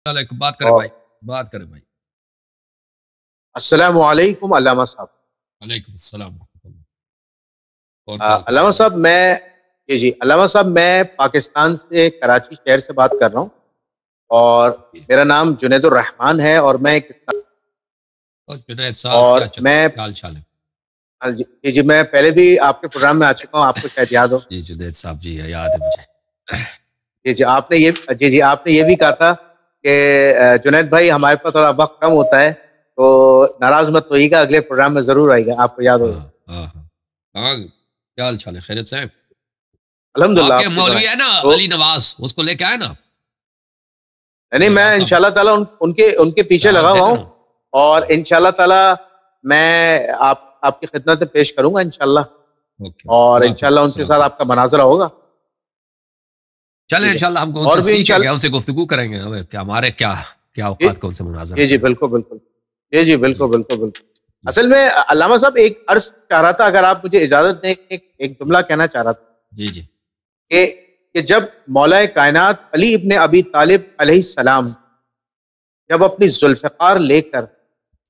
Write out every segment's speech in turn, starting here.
बात करें और भाई, बात करें भाई। अस्सलामु अलैकुम अल्लामा साहब। वालेकुम अस्सलाम और क्या हाल अल्लामा खबर है? साहब जी अल्लामा साहब, मैं पाकिस्तान से कराची शहर से बात कर रहा हूँ और जी। मेरा नाम जुनैदुर रहमान है और मैं एक और जुनैद साहब क्या और चल मैं क्या हाल चाल है? हाँ जी, मैं पहले भी आपके प्रोग्राम में आ चुका हूँ, आपको शायद याद हो। जी जुनैद साहब जी याद है मुझे। जी आपने ये भी कहा था कि जुनैद भाई, हमारे पास थोड़ा वक्त कम होता है तो नाराज मत होइएगा, अगले प्रोग्राम में जरूर आएगा, आपको याद हाँ होगा। हाँ हाँ। कहाँ क्या हाल चाल है? खैरियत से हैं? वहाँ अल्हम्दुलिल्लाह, के आपकी दुआएं। मौलवी है ना तो अली नवाज, उसको लेके आए ना? नहीं, मैं नवाज साहब इंशाल्लाह ताला उनके उनके पीछे दावत लगा हुआ देंगे हूँ ना? और हाँ, इंशाल्लाह ताला मैं आपकी खिदमत में पेश करूंगा इंशाल्लाह। ओके और अल्लाह हाफिज़, इंशाल्लाह उनके अस्सलाम साथ वालेकुम। आपका मनाजरा होगा। चलें ठीक है। इंशाल्लाह हमको और उनसे भी सीखेंगे, इंशाल्लाह। उनसे गुफ्तगू करेंगे, हमें क्या हमारे क्या क्या जी औकात कौन से मुनाजरा जी करें। बिल्कुल बिल्कुल। जी जी बिल्कुल बिल्कुल बिल्कुल। जी असल में अल्लामा साहब, एक अर्ज चाह रहा था, अगर आप मुझे इजाजत दें, एक जुमला कहना चाह रहा था जी जी कि जब मौलाए कायनात अली इब्ने अबी तालिब अलैहिस्सलाम जब अपनी जुल्फ़िकार लेकर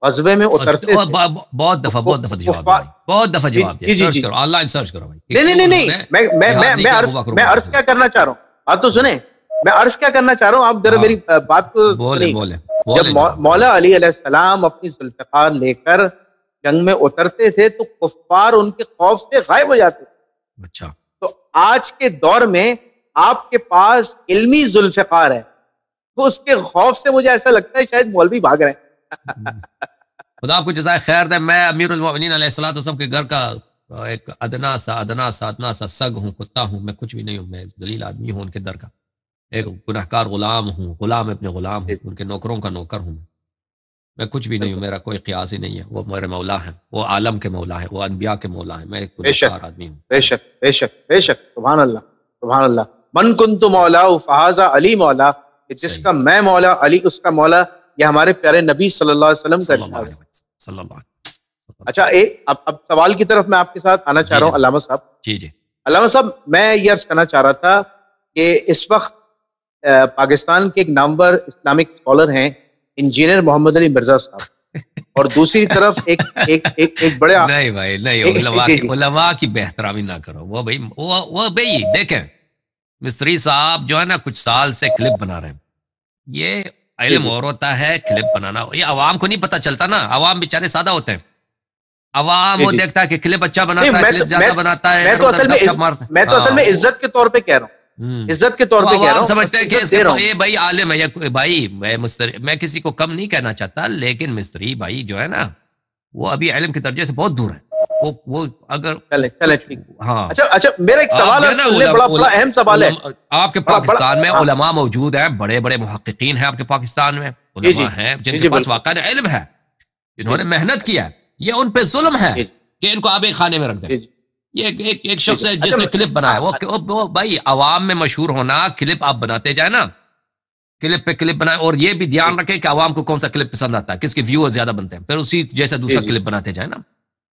गज़वे में उतरते थे तो बहुत दफा जवाब दिया भाई, बहुत दफा जी जवाब दिया। जी जी सर्च जी करो, ऑनलाइन सर्च करो भाई कि नहीं नहीं क्यों नहीं नहीं, उन्होंने मैं जिहाद नहीं मैं किया अर्ज अबू बकर मैं उमर अर्ज क्या रज़ियल्लाहु करना चाह रहा हूँ, बात तो अन्हु। सुने। मैं अर्ज क्या करना चाह रहा हूँ, आप जरा हाँ मेरी बात को बोले सुनिएगा। बोले जब बोले जनाब बोले। मौला अली अलैहिस्सलाम अपनी जुल्फ़िकार लेकर जंग में उतरते थे तो कुफ्फार उनके खौफ से गायब हो जाते थे। अच्छा तो आज के दौर में आपके पास इल्मी जुल्फ़िकार है, तो उसके खौफ से मुझे ऐसा लगता है शायद मौलवी भाग रहे हैं। खुदा आपको जज़ाय खैर दे। मैं अमीरुल मोमिनीन अलैहिस्सलातु वस्सलाम के घर का एक अदना सा सग हूँ, कुत्ता हूँ, मैं कुछ भी नहीं हूँ। मैं जलील आदमी हूँ उनके दर का, एक गुनहगार गुलाम हूँ, गुलाम अपने गुलाम हूँ, उनके नौकरों का नौकर हूँ। मैं कुछ भी नहीं हूँ, बिल्कुल। मेरा कोई क़ियास ही नहीं है। वो मेरे मौला हैं, वो आलम के मौला हैं, वो अनबिया के मौला हैं। मैं एक बेशक गुनहगार आदमी हूँ। जी बेशक बेशक बेशक, सुभान अल्लाह सुभान अल्लाह। मन कुंतु मौला फहाजा अली मौला, कि सही। जिसका मैं मौला अली उसका मौला, ये हमारे प्यारे नबी सल्लल्लाहु अलैहि वसल्लम का सल्लल्लाहु इरशाद है। अलैहि वसल्लम, सल्लल्लाहु अलैहि वसल्लम। अच्छा, एक अब सवाल की तरफ मैं आपके साथ आना चाह जी रहा हूँ जनाब। अल्लामा साहब। जी जी अल्लामा साहब, मैं ये अर्ज करना चाह रहा था कि इस वक्त पाकिस्तान के एक नामवर इस्लामिक स्कॉलर हैं इंजीनियर मोहम्मद अली मिर्जा साहब, और दूसरी तरफ एक बड़े नहीं भाई नहीं, जी जी उलमा की बेहतरामी ना करो। वो भाई देखें, मिस्त्री साहब जो है ना कुछ साल से क्लिप बना रहे हैं। ये जी इल्म जी और होता है क्लिप बनाना, ये अवाम को नहीं पता चलता ना। अवाम बेचारे सादा होते हैं। अवाम जी वो जी। देखता है कि क्लिप अच्छा नहीं, बनाता है, क्लिप ज्यादा बनाता है, इधर उधर गपशप मारता है। मैं तो असल हाँ में इज्जत के तौर पे कह रहा हूँ, हम्म। इज्जत के तौर वो पे कह रहा अवाम हूँ, बस समझते हैं कि इज्जत इसके दे रहा हूँ। ये भाई आलिम है, ये भाई मैं किसी को कम नहीं कहना चाहता, लेकिन मिस्त्री भाई जो है ना वो अभी इल्म के दर्जे से बहुत दूर है। वो अगर चले चले, कुछ ठीक। हाँ। अच्छा अच्छा, मेरा एक आप सवाल जो है अर्ज ना कर ले, बड़ा बड़ा अहम सवाल है। आपके बड़ा बड़ा पाकिस्तान में हाँ। उलमा मौजूद हैं, बड़े बड़े मुहक्किकीन हैं आपके पाकिस्तान में। जी उलमा जी हैं जी जिनके जी पास बिल्कुल। वाक़ई इल्म है, जी जिन्होंने जी मेहनत किया है। ये उन पे जुल्म है जी कि इनको आबे खाने में रख दें। जी जी ये एक जी शख्स जी। है अच्छा जिसने क्लिप बनाया, हाँ, वो भाई अवाम में मशहूर होना, क्लिप आप बनाते जाए ना, क्लिप पे क्लिप बनाए, और ये भी जी ध्यान रखें कि अवाम को कौन सा क्लिप पसंद आता है, किसके व्यूअर्स ज्यादा बनते हैं, फिर उसी जैसा जी दूसरा जी क्लिप बनाते जाए ना।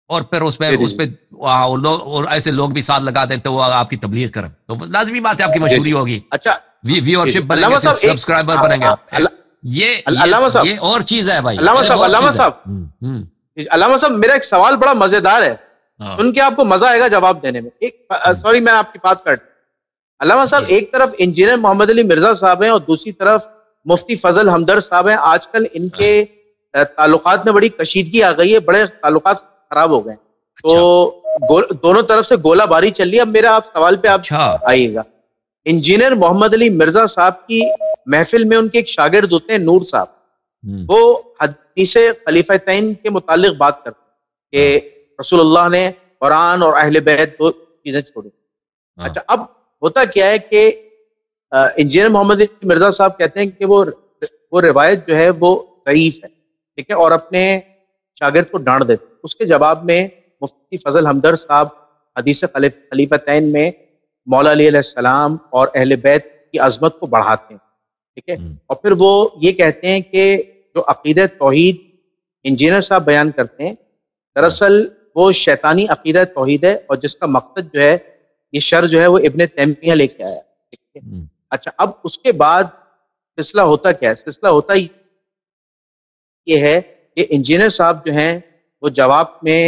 और फिर उस पे जी उस पे लोग, और ऐसे लोग भी साथ लगा देते, वो आपकी तबलीग करें तो लाजमी बात है आपकी जी मशहूरी जी। होगी, अच्छा जी जी, व्यूअरशिप बनेंगे, अल्लामा साहब एक सब्सक्राइबर बनेंगे। अल्लामा साहब, ये और चीज है भाई, इल्म और अल्लामा चीज है। साहब, अल्लामा साहब, मेरा एक सवाल बड़ा मजेदार है, हाँ सुन के आपको मजा आएगा जवाब देने में। एक सॉरी, मैं आपकी बात काट। अल्लामा साहब, जी एक तरफ इंजीनियर मोहम्मद अली मिर्जा साहब हैं और दूसरी तरफ मुफ्ती फजल हमदर्द साहब हैं। आजकल इनके ताल्लुकात में बड़ी कशीदगी आ गई है, बड़े ताल्लुकात खराब हो गए। तो अच्छा दोनों तरफ से गोलाबारी चल रही है। अब मेरा आप सवाल पे आप अच्छा। आइएगा। इंजीनियर मोहम्मद अली मिर्जा साहब की महफिल में उनके एक शागिर्द होते हैं नूर साहब, हम्म, वो हदीस खलीफतैन के मुतालिक बात करते हैं हाँ कि रसूलुल्लाह ने कुरान और अहले बैत दो चीजें छोड़ी। हाँ अच्छा, अब होता क्या है कि इंजीनियर मोहम्मद अली मिर्जा साहब कहते हैं कि वो रिवायत जो है वो ज़ईफ है, ठीक है, और अपने शागिर्द को डांट देते हैं। उसके जवाब में मुफ्ती फजल हमदर्द साहब हदीस खलीफतैन में मौला अली अलैहिस्सलाम और अहले बैत की अजमत को बढ़ाते हैं, ठीक है, हम्म, और फिर वो ये कहते हैं कि जो अकीदत तौहीद इंजीनियर साहब बयान करते हैं, हाँ दरअसल वो शैतानी अकीदत तौहीद है, और जिसका मकसद जो है, ये शर जो है वो इब्ने तैमिया लेके आया, ठीक है। हम्म, अच्छा, अब उसके बाद सिलसिला होता क्या है? सिलसिला होता ये है कि इंजीनियर साहब जो हैं वो जवाब में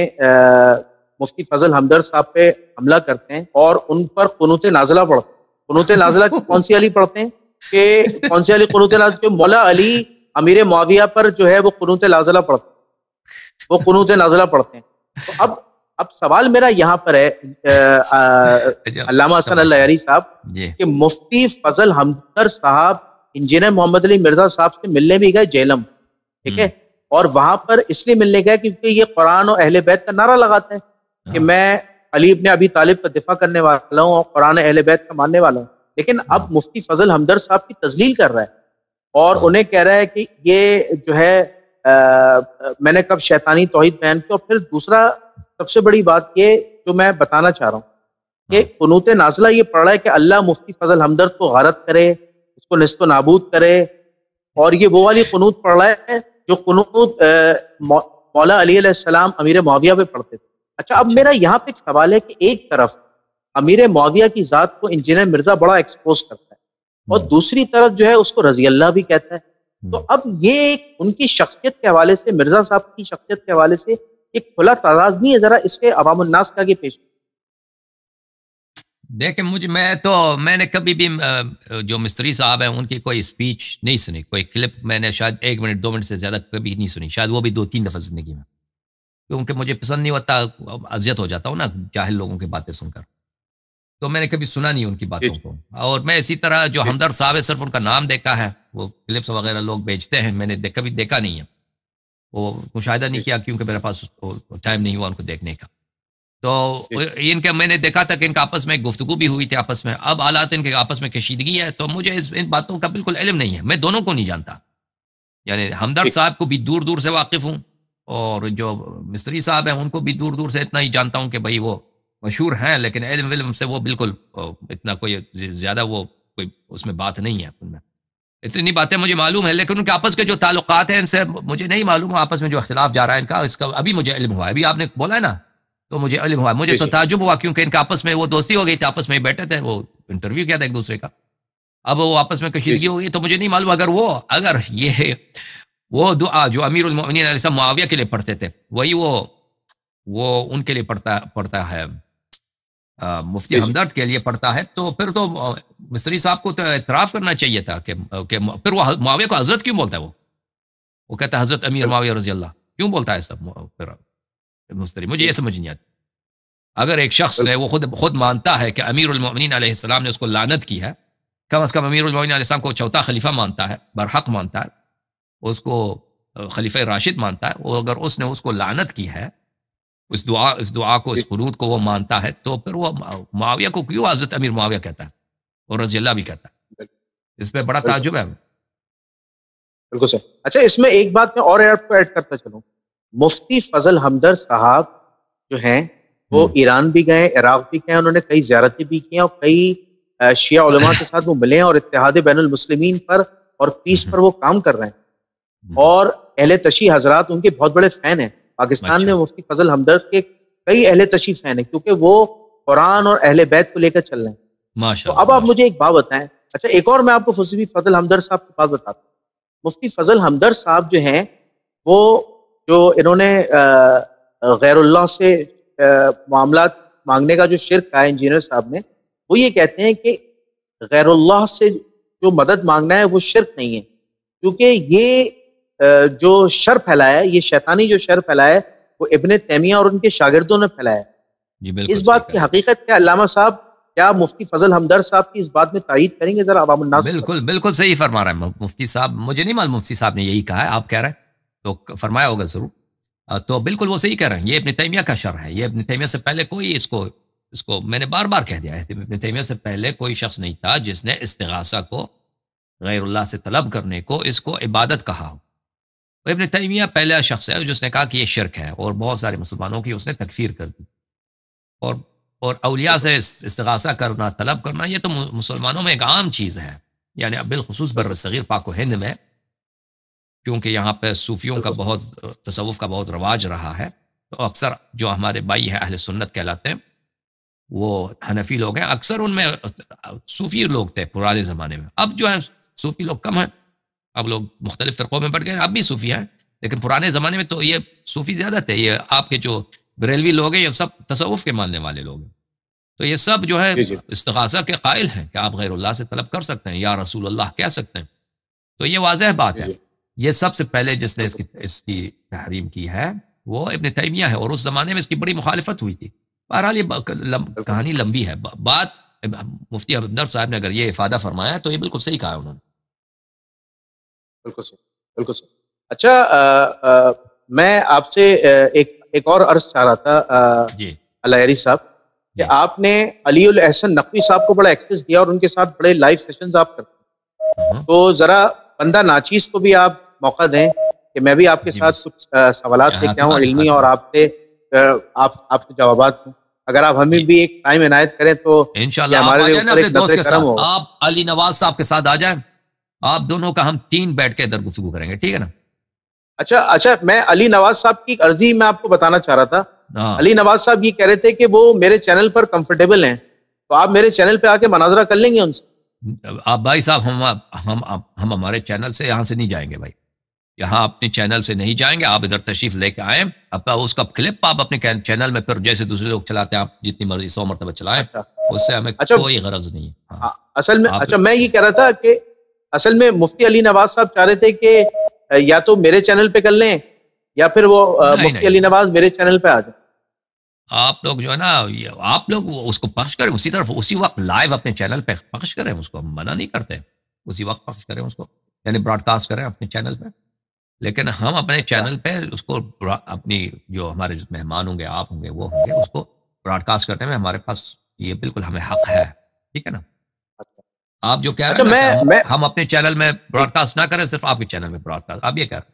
मुफ्ती फजल हमदर्द साहब पे हमला करते हैं और उन पर कुनूत नाज़िला पढ़ते हैं। कुनूत नाज़िला कौन सी वाली पढ़ते हैं कि कौन सी वाली कुनूत नाज़िला? मौला अली अमीर मुआविया पर जो है वो कुनूत नाज़िला पढ़ते हैं, वो कुनूत नाज़िला पढ़ते हैं। तो अब सवाल मेरा यहाँ पर है अल्लामा हसन अल-लयारी साहब कि मुफ्ती फजल हमदर्द साहब इंजीनियर मोहम्मद अली मिर्जा साहब से मिलने भी गए जेलम, ठीक है, और वहां पर इसलिए मिलने गए क्योंकि ये कुरान और अहले बैत का नारा लगाते हैं कि मैं अली इब्ने अबी तालिब का दिफा करने वाला हूँ और कुरान अहले बैत का मानने वाला हूँ। लेकिन अब मुफ्ती फजल हमदर्द साहब की तजलील कर रहा है और उन्हें कह रहा है कि ये जो है मैंने कब शैतानी तौहीद बयान की। और फिर दूसरा सबसे बड़ी बात ये जो मैं बताना चाह रहा हूँ कि कुनूत नाज़िला ये पढ़ रहा है कि अल्लाह मुफ्ती फजल हमदर्द को गारत करे, उसको निस्तो नाबूद करे, और ये वो वाली कुनूत पढ़ रहा है जो कुनूत मौला अली अलैहिस्सलाम अमीर मुआविया पे पढ़ते थे। अच्छा, अब मेरा यहाँ पे एक सवाल है कि एक तरफ अमीर मुआविया की जात को इंजीनियर मिर्जा बड़ा एक्सपोज करता है और दूसरी तरफ जो है उसको रजी अल्लाह भी कहता है। तो अब ये एक उनकी शख्सियत के हवाले से, मिर्जा साहब की शख्सियत के हवाले से एक खुला तजाद नहीं है? जरा इसके अवाम उन्नास के आगे पेश। देखिए, मैंने कभी भी जो मिस्त्री साहब हैं उनकी कोई स्पीच नहीं सुनी, कोई क्लिप मैंने शायद 1 मिनट 2 मिनट से ज़्यादा कभी नहीं सुनी, शायद वो भी 2-3 दफ़ा ज़िंदगी में, क्योंकि मुझे पसंद नहीं होता, अजियत हो जाता हूँ ना जाहिल लोगों की बातें सुनकर। तो मैंने कभी सुना नहीं उनकी बातों को। और मैं इसी तरह जो हमदर्द साहब है सिर्फ उनका नाम देखा है, वो क्लिप्स वगैरह लोग बेचते हैं, मैंने कभी देखा नहीं है, वो मुशाहिदा नहीं किया क्योंकि मेरे पास टाइम नहीं हुआ उनको देखने का। तो इनके मैंने देखा था कि इनका आपस में गुफ्तगू भी हुई थी आपस में। अब हालात इनके आपस में कशीदगी है, तो मुझे इन बातों का बिल्कुल इल्म नहीं है, मैं दोनों को नहीं जानता। यानी हमदर्द साहब को भी दूर दूर से वाकिफ हूँ और जो मिस्त्री साहब हैं उनको भी दूर दूर से इतना ही जानता हूँ कि भाई वो मशहूर हैं, लेकिन इल्म से वो बिल्कुल इतना कोई ज़्यादा वो कोई उसमें बात नहीं है उनमें। इतनी बातें मुझे मालूम है, लेकिन उनके आपस के जो ताल्लुकात हैं इनसे मुझे नहीं मालूम, आपस में जो इख्तिलाफ जा रहा है इनका, इसका अभी मुझे इल्म हुआ है। अभी आपने बोला है ना, तो मुझे इल्म हुआ। मुझे तो ताजुब हुआ क्योंकि इनका आपस में वो दोस्ती हो गई थी, आपस में बैठे थे, वो इंटरव्यू किया था एक दूसरे का। अब वो आपस में कशीदगी हो गई, तो मुझे नहीं मालूम अगर ये वो दुआ जो अमीरुल मोमिनीन अलैहि सलाम मुआविया के लिए पढ़ते थे, वही वो उनके लिए पढ़ता है, मुफ्ती हमदर्द के लिए पढ़ता है, तो फिर तो मिस्री साहब को तो एतराफ़ करना चाहिए था कि फिर वो मुआविया को हजरत क्यों बोलता है? वो कहता है हजरत अमीर मुआविया रज़ी अल्लाह, क्यों बोलता है सब फिर मुस्तरी? मुझे ये समझ नहीं आती। अगर एक शख्स है वो खुद मानता है कि अमीरुल मोमिनीन अलैहि सलाम ने उसको लानत की है, कम से कम अमीरुल मोमिनीन अलैहि सलाम को चौथा खलीफा मानता है, बरहक मानता है, उसको खलीफा राशिद मानता है, और अगर उसने उसको लानत की है, इस दुआ को, इस कुनूत को वो मानता है, तो फिर वो मुआविया को क्यों हज़रत अमीर मुआविया कहता है और रज़ी अल्लाह भी कहता है? इस पे बड़ा ताजुब है। बिल्कुल सर। अच्छा, इसमें एक बात मैं और ऐड करता चलूं। मुफ्ती फजल हमदर्द साहब जो हैं वो ईरान भी गए, इराक भी गए, उन्होंने कई ज़ियारतें भी की और कई शिया उलमा के साथ वो मिले और इत्तेहाद बैनुल मुस्लिमीन पर और पीस पर वो काम कर रहे हैं। और अहले तशी हजरात उनके बहुत बड़े फैन हैं। पाकिस्तान में मुफ्ती फजल हमदर्द के कई अहले तशी फैन हैं क्योंकि वो कुरान और अहले बैत को लेकर चल रहे हैं। तो अब आप मुझे एक बात बताएं। अच्छा, एक और मैं आपको मुफ्ती फजल हमदर्द साहब की बात बताता हूँ। मुफ्ती फजल हमदर्द साहब जो हैं वो जो इन्होंने गैरुल्लाह से मामलात मांगने का जो शिर्क है इंजीनियर साहब ने, वो ये कहते हैं कि गैरुल्लाह से जो मदद मांगना है वो शिर्क नहीं है, क्योंकि ये जो शर फैलाया है, ये शैतानी जो शर फैलाया है वो इब्ने तैमिया और उनके शागिर्दों ने फैलाया है। इस बात की हकीकत क्या अल्लामा साहब, क्या मुफ्ती फजल हमदर्द साहब की इस बात में तायीद करेंगे? जरा अवाम उन्नास। बिल्कुल सही फरमा रहा है मुफ्ती साहब। मुझे नहीं मालूम मुफ्ती साहब ने यही कहा है, आप कह रहे हैं तो फरमाया होगा जरूर। तो बिल्कुल वो सही कह रहे हैं, ये इब्ने तैमिया का शर है। ये इब्ने तैमिया से पहले कोई इसको मैंने बार बार कह दिया है, इब्ने तैमिया से पहले कोई शख्स नहीं था जिसने इस्तिगासा को, गैरुल्लाह से तलब करने को, इसको इबादत कहा हो। इब्ने तैमिया पहला शख्स है जिसने कहा कि ये शिर्क है और बहुत सारे मुसलमानों की उसने तकफीर कर दी। और औलिया से इस्तिगासा करना, तलब करना, ये तो मुसलमानों में एक आम चीज़ है। यानी बिलखुसूस बर्रसगीर पाक व हिंद में, क्योंकि यहाँ पे सूफियों का बहुत, तसव्वुफ का बहुत रवाज रहा है, तो अक्सर जो हमारे भाई हैं अहले सुन्नत कहलाते हैं, वो हनफी लोग हैं, अक्सर उनमें सूफी लोग थे पुराने ज़माने में। अब जो है सूफी लोग कम हैं, अब लोग मुख्तलिफ फ़िरक़ों में बढ़ गए, अब भी सूफ़ी हैं, लेकिन पुराने ज़माने में तो ये सूफ़ी ज़्यादा थे। ये आपके जो बरेलवी लोग हैं ये सब तसव्वुफ़ के मानने वाले लोग हैं। तो ये सब जो है जी जी इस्तिग़ासा के कायल हैं कि आप गैरुल्लाह से तलब कर सकते हैं, या रसूल अल्लाह कह सकते हैं। तो ये वाज़ेह बात जी है। जी, ये सबसे पहले जिसने बिल्कुल। इसकी तहरीम की है वो इब्न तैमिया है, और उस ज़माने में इसकी बड़ी मुखालिफत हुई थी। बहरहाल ये बिल्कुल कहानी लंबी है। बात मुफ्ती अबदर साहब ने अगर ये इफादा फरमाया है तो ये बिल्कुल सही कहा उन्होंने। बिल्कुल सही, बिल्कुल सही। अच्छा, मैं आपसे एक और अर्ज चाह रहा था, जी अलायरी साहब, कि जी। आपने अली उल एहसन नकवी साहब को बड़ा एक्सेस दिया और उनके साथ बड़े लाइव सेशंस आप करते हैं। हाँ, तो जरा बंदा नाचीज को भी आप मौका दें कि मैं भी आपके जी साथ बस कुछ सवालात लेके आऊँ हाथवन इल्मी, और हाथवन आपसे आपके जवाबात हों। अगर आप हमें भी एक टाइम इनायत करें तो ये इंशाल्लाह आप आ हमारे जाए ना ऊपर अपने एक दोस्त नजर के करम साथ, होगा। आप अली नवाज साहब के साथ आ जाए, आप दोनों का हम 3 बैठ के इधर गुफ्तगू करेंगे, ठीक है ना? अच्छा अच्छा, मैं अली नवाज साहब की एक अर्जी मैं आपको बताना चाह रहा था। हाँ, अली नवाज साहब ये कह रहे थे कि वो मेरे चैनल पर कंफर्टेबल हैं, तो आप मेरे चैनल पे आके मनाजरा कर लेंगे उनसे। आप भाई साहब हम हमारे चैनल से यहाँ से नहीं जाएंगे भाई। यहाँ अपने चैनल से नहीं जाएंगे, आप इधर तशरीफ लेके आए, अपना उसका क्लिप आप अपने चैनल में फिर जैसे दूसरे लोग चलाते हैं आप जितनी मर्जी 100 मरतबा चलाएं, अच्छा उससे हमें अच्छा, कोई गरज नहीं है। हाँ, असल में आप अच्छा, मैं ये कह रहा था कि असल में मुफ्ती अली नवाज साहब चाह रहे थे कि या तो मेरे चैनल पे कर लें, या फिर वो नहीं मुफ्ती नहीं अली नहीं, नवाज मेरे चैनल पे आ जाए। आप लोग जो है ना आप लोग उसको पक्ष करें उसी तरफ उसी वक्त लाइव अपने चैनल पे पक्ष करें, उसको हम मना नहीं करते, उसी वक्त पक्ष करें उसको, यानी ब्रॉडकास्ट करें अपने चैनल पे। लेकिन हम अपने अच्छा चैनल पे उसको अपनी जो हमारे मेहमान होंगे, आप होंगे, वो होंगे, उसको ब्रॉडकास्ट करने में हमारे पास ये बिल्कुल हमें हक है, ठीक है ना? अच्छा आप जो कह रहे अच्छा, हैं ना कि मैं हम अपने चैनल में जी, ब्रॉडकास्ट ना करें, सिर्फ आपके चैनल में ब्रॉडकास्ट, आप ये कह रहे हैं।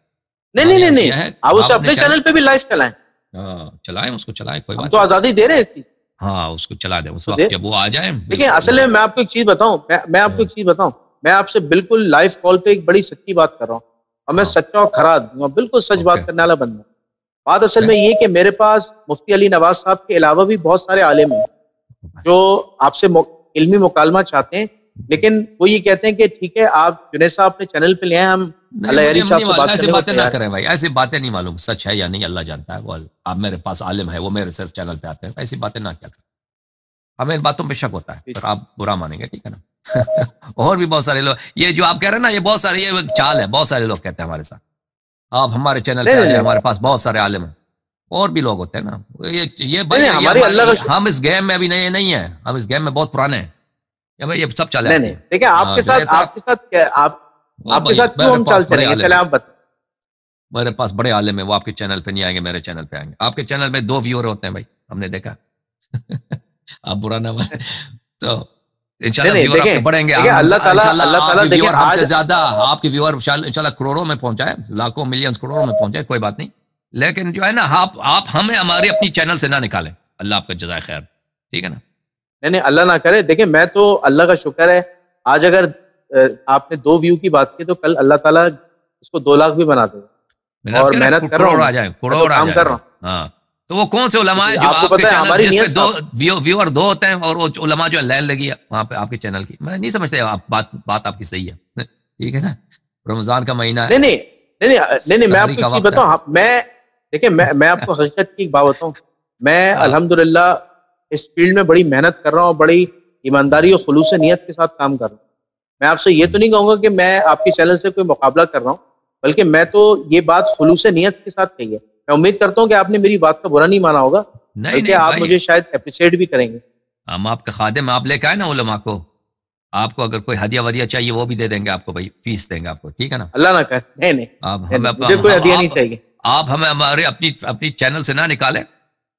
नहीं नहीं हमारी नहीं अर्ज नहीं, यह है आप आप उसे अपने अपने चैनल, चैनल पे भी लाइव चलाएं। हाँ, चलाएं, उसको चलाएं, कोई हम बात तो नहीं। आजादी दे रहे हैं इसकी। हाँ, उसको चला दें उस तो वक्त दे, जब वो आ जाए, देखिए बिल्कुल असल में मैं आपको एक चीज बताऊं, मैं आपको हाँ एक चीज बताऊं, मैं आपसे बिल्कुल लाइव कॉल पे एक बड़ी सच्ची बात कर रहा हूँ, और मैं हाँ, सच्चा और खरा आदमी हूं, बिल्कुल सच ओके बात करने वाला बंदा हूं। बात असल ओके, में ये कि मेरे पास मुफ्ती अली नवाज साहब के अलावा भी बहुत सारे आलिम हैं जो आपसे इल्मी मुकालमा चाहते हैं, लेकिन वो ये कहते हैं कि ठीक है, आप जुनैद साहब अपने चैनल पे ले आए, हम नहीं मुझे अलायरी हम साहब नहीं से मालूम, बात ऐसी करने को बातें ना तैयार हैं। करें भाई, ऐसी बातें नहीं मालूम सच है या नहीं, अल्लाह जानता है। वो आप मेरे पास आलिम है, वो मेरे सिर्फ चैनल पे आते हैं, ऐसी बातें ना क्या करें, हमें इन बातों पे शक होता है, जी, फिर आप बुरा मानेंगे, ठीक है ना? और भी बहुत सारे लोग ये जो आप कह रहे हैं ना, ये बहुत सारे ये चाल है, बहुत सारे लोग कहते हैं हमारे साथ, आप हमारे चैनल नहीं पे आ नहीं जाए, नहीं हमारे पास बहुत सारे आलिम हैं। और भी लोग होते हैं ना, ये नहीं भाई नहीं, ये हमारी अल्लाह का हमारे, शुक्र। हम इस गेम में अभी नए नहीं है, हम इस गेम में बहुत पुराने हैं, ये भाई ये सब चले नहीं आते नहीं, हैं। देखिए हाँ, जुनैद साहब, आपके साथ क्या आप ओ आपके भाई साथ क्यों मेरे हम चाल पास बड़े चलेंगे, आलिम पहले हैं, आप बता। मेरे पास बड़े आलिम है, वो आपके चैनल पे नहीं आएंगे, मेरे चैनल पे आएंगे। आपके चैनल में 2 व्यूअर होते हैं भाई, हमने देखा। आप बुरा ना माने तो नहीं इंशाल्लाह नहीं, व्यूअर आपके देखें बढ़ेंगे, देखें, अल्लाह इंशाल्लाह ताला आपके देखें व्यूअर हमसे आज। ज्यादा, आपके व्यूअर इंशाल्लाह करोड़ों में पहुंचाए, लाखों मिलियंस करोड़ों में पहुंचाए, कोई बात नहीं। लेकिन जो है ना, आप हमें हमारे अपनी चैनल से ना निकालें, अल्लाह आपका जज़ाए खैर, ठीक है ना? नहीं नहीं, अल्लाह ना करे। देखिए, मैं तो अल्लाह का शुक्र है, आज अगर आपने 2 व्यू की बात की तो कल अल्लाह ताला इसको 2 लाख भी बना देगा, मैंने अर्ज और किया ना, मेहनत कर रहा हूँ करोड़ आ जाए, मैं तो करोड़ आ काम जाए कर रहा भाई। हूँ। हाँ, तो वो कौन से उलमा है क्योंकि जो आपको आपके पता है चैनल हमारी जिसपे नीयत 2 साफ है। व्यूअर 2 होते हैं, और वो उलमा जो है लाइन लगी है वहां पे आपके चैनल की, मैं नहीं समझते, आप बात आपकी सही है। ठीक है ना? रमजान का महीना है, नहीं नहीं नहीं नहीं नहीं नहीं, मैं सहरी आपको का एक चीज वक्त है। बताऊँ, मैं देखिए, मैं आपको हकीकत की एक बात बताऊँ, मैं हाँ, अल्हम्दुलिल्लाह इस फील्ड में बड़ी मेहनत कर रहा हूँ, बड़ी ईमानदारी और खुलूस नियत के साथ काम कर रहा हूँ। मैं आपसे ये तो नहीं कहूंगा कि मैं आपके चैनल से कोई मुकाबला कर रहा हूँ, बल्कि मैं तो ये बात खुलूस नियत के साथ कही है। मैं उम्मीद करता हूँ कि आपने मेरी बात का बुरा नहीं माना होगा, नहीं बल्कि नहीं आप भाई, मुझे शायद अप्रिशिएट भी करेंगे। हम आपका खादिम, आप लेके आए ना उलमा को, आपको अगर कोई हदिया वदिया चाहिए वो भी दे देंगे आपको भाई, फीस देंगे आपको, ठीक है ना? अल्लाह ना करे, नहीं नहीं आप नहीं हमें नहीं, मुझे कोई हदिया नहीं चाहिए। आप हमें हमारे अपनी अपनी चैनल से ना निकालें,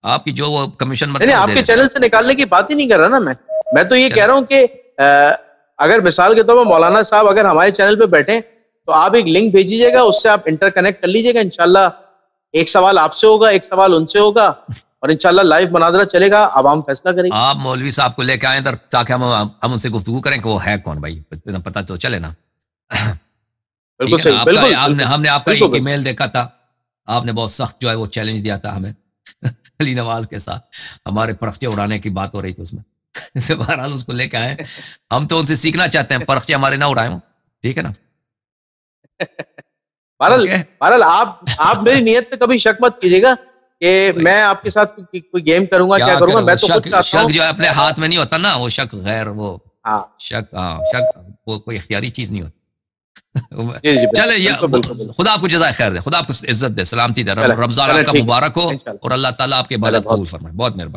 आपकी जो वो कमीशन नहीं बनता नहीं, है वो दे आपके देंगे चैनल आप। से निकालने की बात ही नहीं कर रहा ना मैं तो ये कह चले रहा हूँ कि अगर मिसाल के तौर पर मौलाना साहब अगर हमारे चैनल पे बैठे तो आप एक लिंक भेजिएगा, उससे आप इंटरकनेक्ट कर लीजिएगा, इंशाल्लाह एक सवाल आपसे होगा, एक सवाल उनसे होगा, और इंशाल्लाह लाइव मुनाजरा चलेगा, आवाम फैसला करेगी। आप मौलवी साहब को लेके आए इधर, ताकि हम उनसे गुफ्तगू करें कि वो है कौन भाई, इतना पता तो चले ना। ठीक बिल्कुल है ना? सही, आपका बिल्कुल आपने बिल्कुल हमने आपका बिल्कुल एक बिल्कुल। ईमेल देखा था, आपने बहुत सख्त जो है वो चैलेंज दिया था हमें। अली नवाज के साथ हमारे परख्चे उड़ाने की बात हो रही थी उसमें। तो बहरहाल उसको लेके आए, हम तो उनसे सीखना चाहते हैं, परख्चे हमारे ना उड़ाए, ठीक है ना? बहरहाल बहरहाल आप मेरी नीयत पे कभी शक मत कीजिएगा कि मैं आपके साथ कोई गेम करूंगा, क्या करूंगा। मैं तो खुद चाहता हूं, शक जो अपने हाथ में नहीं होता ना, वो शक गैर, वो हाँ शक वो कोई इख्तियारी चीज नहीं होती। जी जी, चले, या बिल्कुल। खुदा आपको जज़ाए खैर दे, खुदा आपको इज्जत दे, सलामती दे, रमजान आपका मुबारक हो और अल्लाह ताला आपके इबादत कबूल फरमाए। बहुत मेहरबानी।